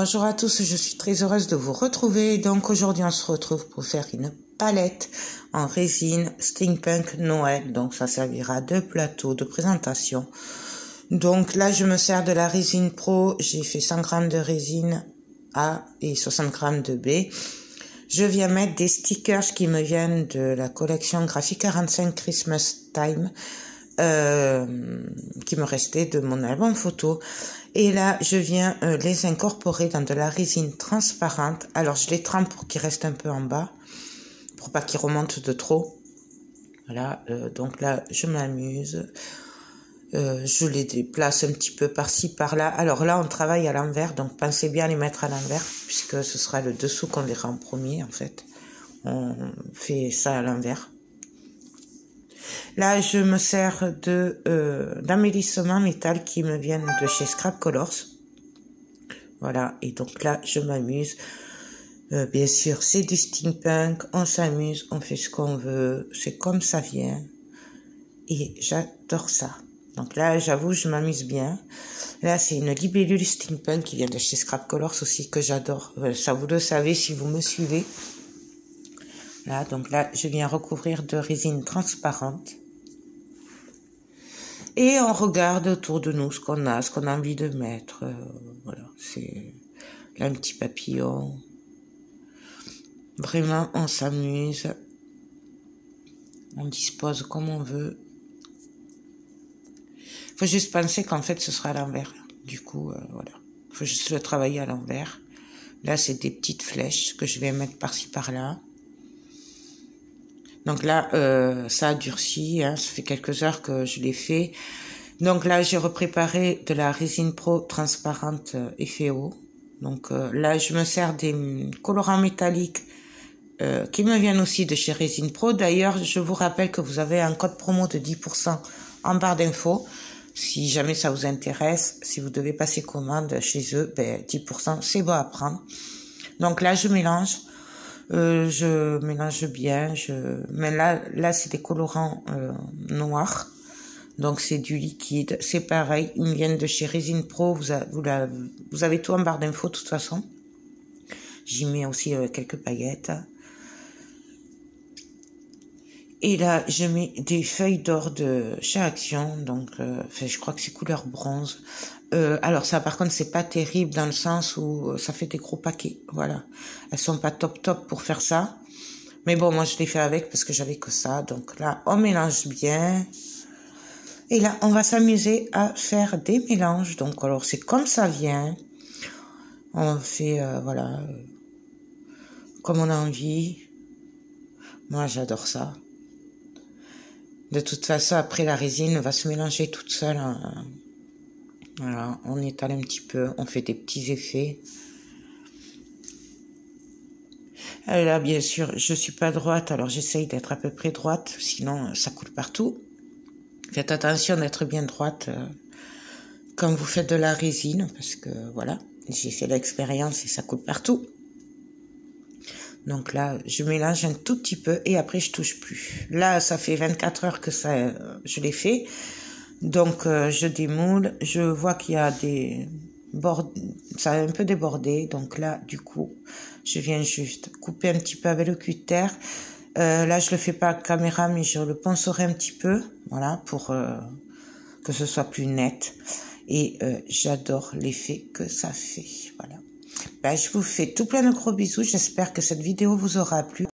Bonjour à tous, je suis très heureuse de vous retrouver. Donc aujourd'hui on se retrouve pour faire une palette en résine Steampunk Noël. Donc ça servira de plateau de présentation. Donc là je me sers de la résine Pro. J'ai fait 100 g de résine A et 60 g de B. Je viens mettre des stickers qui me viennent de la collection Graphic 45 Christmas Time. Qui me restait de mon album photo, et là je viens les incorporer dans de la résine transparente. Alors je les trempe pour qu'ils restent un peu en bas, pour pas qu'ils remontent de trop. Voilà, donc là je m'amuse, je les déplace un petit peu par-ci par-là. Alors là on travaille à l'envers, donc pensez bien à les mettre à l'envers, puisque ce sera le dessous qu'on verra en premier. En fait on fait ça à l'envers. Là, je me sers d'embellissements métal qui me viennent de chez Scrap Colors. Voilà, et donc là, je m'amuse. Bien sûr, c'est du steampunk, on s'amuse, on fait ce qu'on veut, c'est comme ça vient. Et j'adore ça. Donc là, j'avoue, je m'amuse bien. Là, c'est une libellule steampunk qui vient de chez Scrap Colors aussi, que j'adore. Ça, vous le savez si vous me suivez. Là, donc là, je viens recouvrir de résine transparente. Et on regarde autour de nous ce qu'on a envie de mettre. Voilà, c'est là un petit papillon. Vraiment, on s'amuse. On dispose comme on veut. Faut juste penser qu'en fait, ce sera à l'envers. Du coup, voilà. Faut juste le travailler à l'envers. Là, c'est des petites flèches que je vais mettre par-ci, par-là. Donc là, ça a durci, hein, ça fait quelques heures que je l'ai fait. Donc là, j'ai repréparé de la résine Pro transparente effet eau. Donc là, je me sers des colorants métalliques qui me viennent aussi de chez Résine Pro. D'ailleurs, je vous rappelle que vous avez un code promo de 10% en barre d'infos. Si jamais ça vous intéresse, si vous devez passer commande chez eux, ben 10%, c'est bon à prendre. Donc là, je mélange. Je mélange bien, mais là c'est des colorants noirs, donc c'est du liquide, c'est pareil, ils me viennent de chez Résine Pro, vous avez tout en barre d'infos de toute façon. J'y mets aussi quelques paillettes. Et là je mets des feuilles d'or de chez Action, donc je crois que c'est couleur bronze. Alors ça par contre c'est pas terrible dans le sens où ça fait des gros paquets, voilà. Elles sont pas top pour faire ça. Mais bon, moi je l'ai fait avec parce que j'avais que ça. Donc là on mélange bien. Et là on va s'amuser à faire des mélanges. Donc alors c'est comme ça vient. On fait voilà, comme on a envie. Moi j'adore ça. De toute façon après la résine va se mélanger toute seule. Voilà, on étale un petit peu, on fait des petits effets. Là, bien sûr, je suis pas droite, alors j'essaye d'être à peu près droite, sinon ça coule partout. Faites attention d'être bien droite quand vous faites de la résine, parce que voilà, j'ai fait l'expérience et ça coule partout. Donc là, je mélange un tout petit peu et après je touche plus. Là, ça fait 24 heures que je l'ai fait. Donc je démoule, je vois qu'il y a des bords, ça a un peu débordé, donc là du coup je viens juste couper un petit peu avec le cutter. Là je le fais pas à caméra mais je le poncerai un petit peu, voilà, pour que ce soit plus net. Et j'adore l'effet que ça fait, voilà. Ben, je vous fais tout plein de gros bisous, j'espère que cette vidéo vous aura plu.